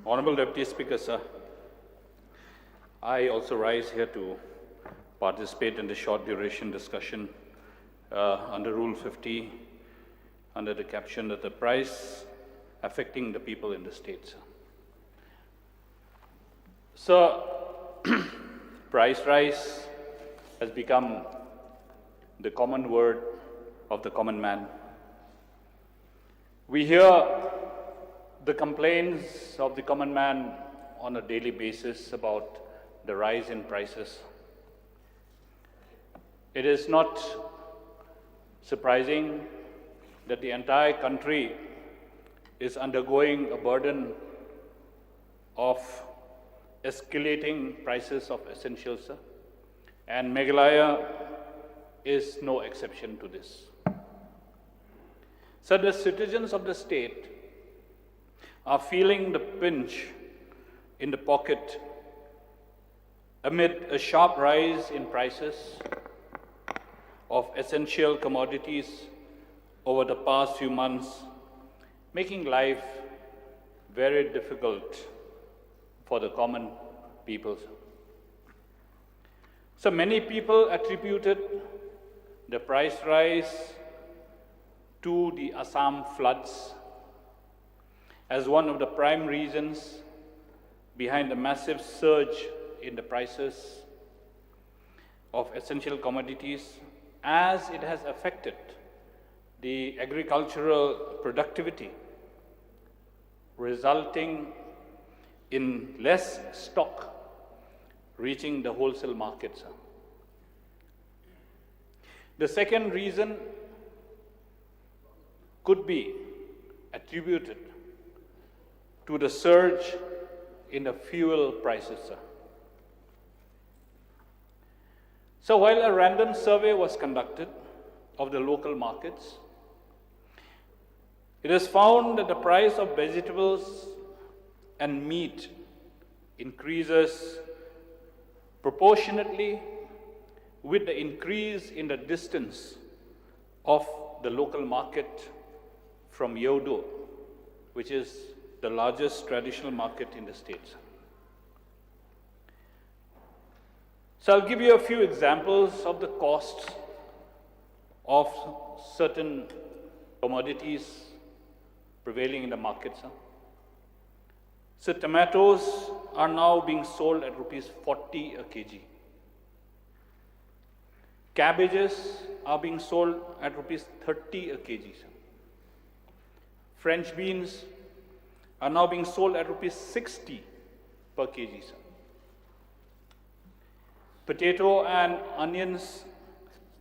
Honorable Deputy Speaker, sir, I also rise here to participate in the short duration discussion under Rule 50 under the caption that the price affecting the people in the state. So, price rise has become the common word of the common man. We hear the complaints of the common man on a daily basis about the rise in prices. It is not surprising that the entire country is undergoing a burden of escalating prices of essentials, and Meghalaya is no exception to this. So the citizens of the state are feeling the pinch in the pocket amid a sharp rise in prices of essential commodities over the past few months, making life very difficult for the common people. So many people attributed the price rise to the Assam floods as one of the prime reasons behind the massive surge in the prices of essential commodities, as it has affected the agricultural productivity, resulting in less stock reaching the wholesale markets. The second reason could be attributed to the surge in the fuel prices. So while a random survey was conducted of the local markets, it is found that the price of vegetables and meat increases proportionately with the increase in the distance of the local market from Yodo, which is the largest traditional market in the States. So I'll give you a few examples of the costs of certain commodities prevailing in the markets. So tomatoes are now being sold at rupees 40 a kg. Cabbages are being sold at rupees 30 a kg. French beans are now being sold at rupees 60 per kg. Potato and onions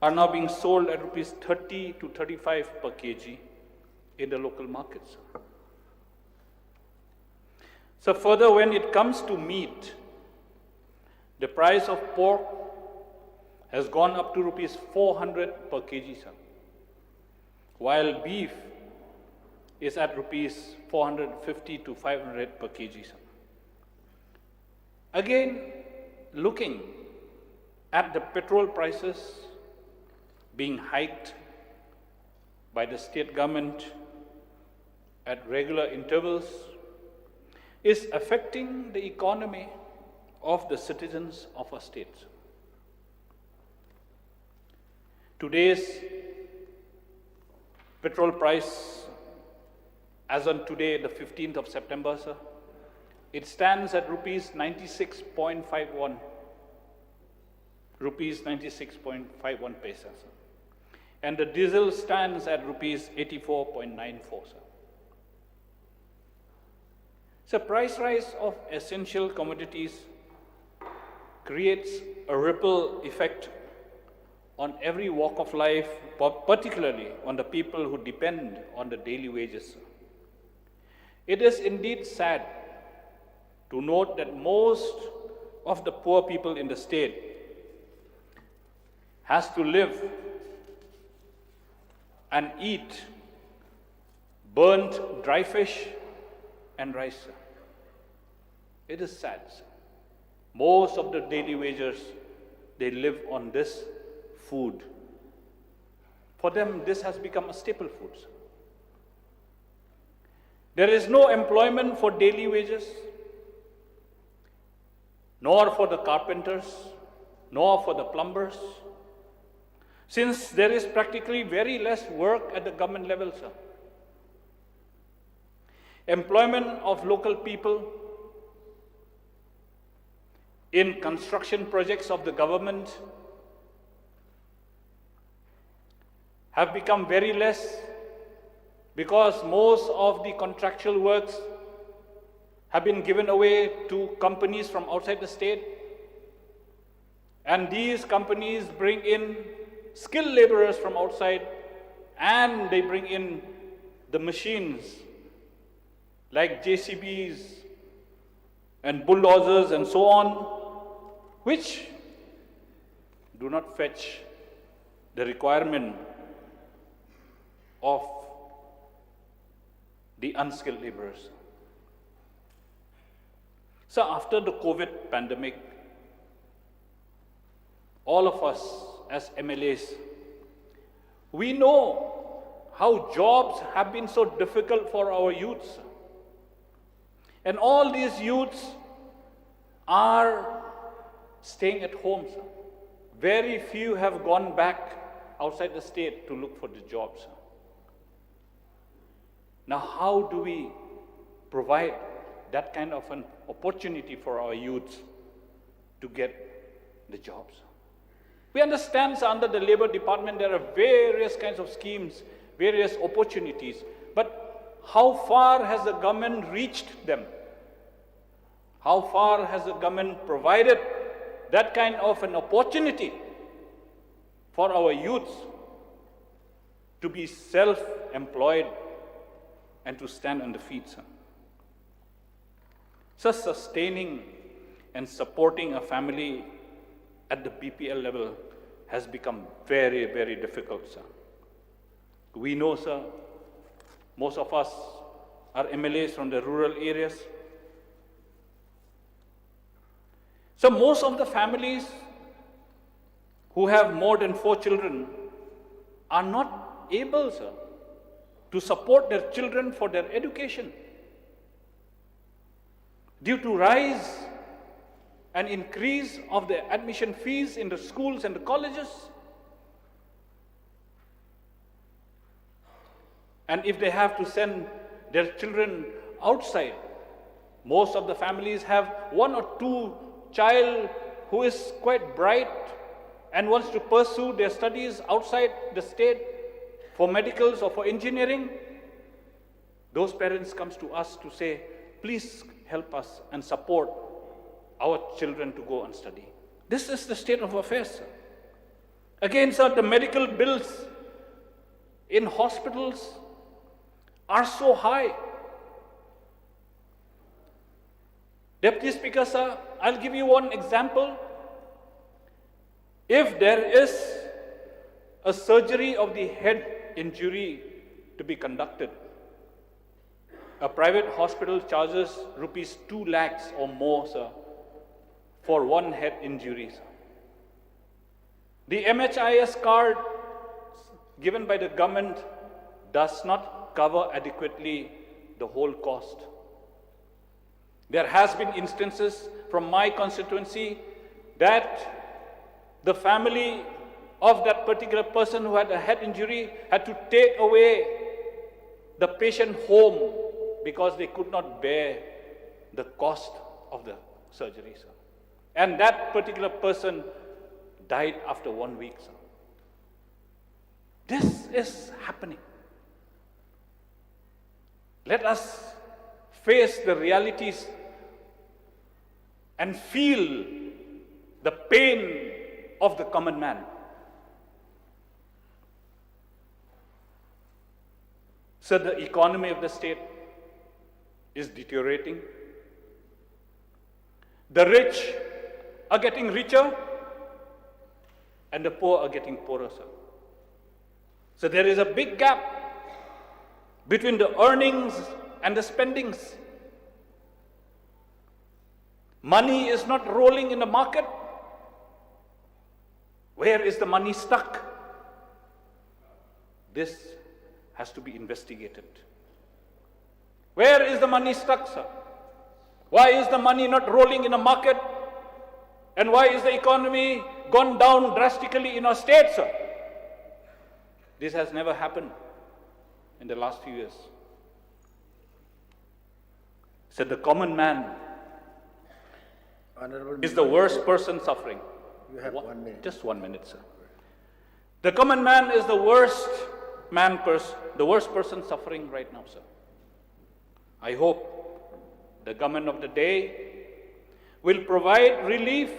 are now being sold at rupees 30 to 35 per kg in the local markets. So further, when it comes to meat, the price of pork has gone up to rupees 400 per kg, while beef is at rupees 450 to 500 per kg. Again, looking at the petrol prices being hiked by the state government at regular intervals is affecting the economy of the citizens of our state. Today's petrol price, as on today, the 15th of September, sir, it stands at rupees 96.51. Rupees 96.51 paisa, sir. And the diesel stands at rupees 84.94, sir. So price rise of essential commodities creates a ripple effect on every walk of life, particularly on the people who depend on the daily wages. It is indeed sad to note that most of the poor people in the state has to live and eat burnt dry fish and rice. It is sad. Most of the daily wagers, they live on this food. For them, this has become a staple food. There is no employment for daily wages. nor for the carpenters, nor for the plumbers, since there is practically very less work at the government level, sir. Employment of local people in construction projects of the government have become very less because most of the contractual works have been given away to companies from outside the state, and these companies bring in skilled laborers from outside, and they bring in the machines like JCBs and bulldozers and so on, which do not fetch the requirement of the unskilled laborers. So after the COVID pandemic, all of us as MLAs, we know how jobs have been so difficult for our youths. And all these youths are staying at home. Very few have gone back outside the state to look for the jobs. Now, how do we provide that kind of an opportunity for our youths to get the jobs? We understand, sir, under the Labour Department there are various kinds of schemes, various opportunities, but how far has the government reached them? How far has the government provided that kind of an opportunity for our youths to be self-employed and to stand on the feet, sir? So sustaining and supporting a family at the BPL level has become very, very difficult, sir. We know, sir, most of us are MLAs from the rural areas. So most of the families who have more than 4 children are not able, sir, to support their children for their education due to rise and increase of the admission fees in the schools and the colleges. And if they have to send their children outside, most of the families have 1 or 2 child who is quite bright and wants to pursue their studies outside the state for medicals or for engineering. Those parents come to us to say, please help us and support our children to go and study. This is the state of affairs, sir. Again, sir, the medical bills in hospitals are so high. Deputy Speaker, sir, I'll give you one example. If there is a surgery of the head injury to be conducted, a private hospital charges rupees 2 lakhs or more, sir, for one head injury, sir. The MHIS card given by the government does not cover adequately the whole cost. There has been instances from my constituency that the family of that particular person who had a head injury had to take away the patient home because they could not bear the cost of the surgery, sir. And that particular person died after 1 week, sir. This is happening. Let us face the realities and feel the pain of the common man. So the economy of the state is deteriorating. The rich are getting richer and the poor are getting poorer, sir. So there is a big gap between the earnings and the spendings. Money is not rolling in the market. Where is the money stuck? This has to be investigated. Where is the money stuck, sir? Why is the money not rolling in the market? And why is the economy gone down drastically in our state, sir? This has never happened in the last few years. So the common man is the worst person suffering. You have 1 minute. Just 1 minute, sir. The common man is the worst person suffering right now, sir. I hope the government of the day will provide relief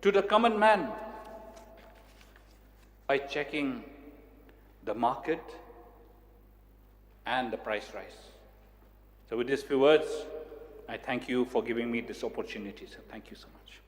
to the common man by checking the market and the price rise. So with these few words, I thank you for giving me this opportunity, sir. Thank you so much.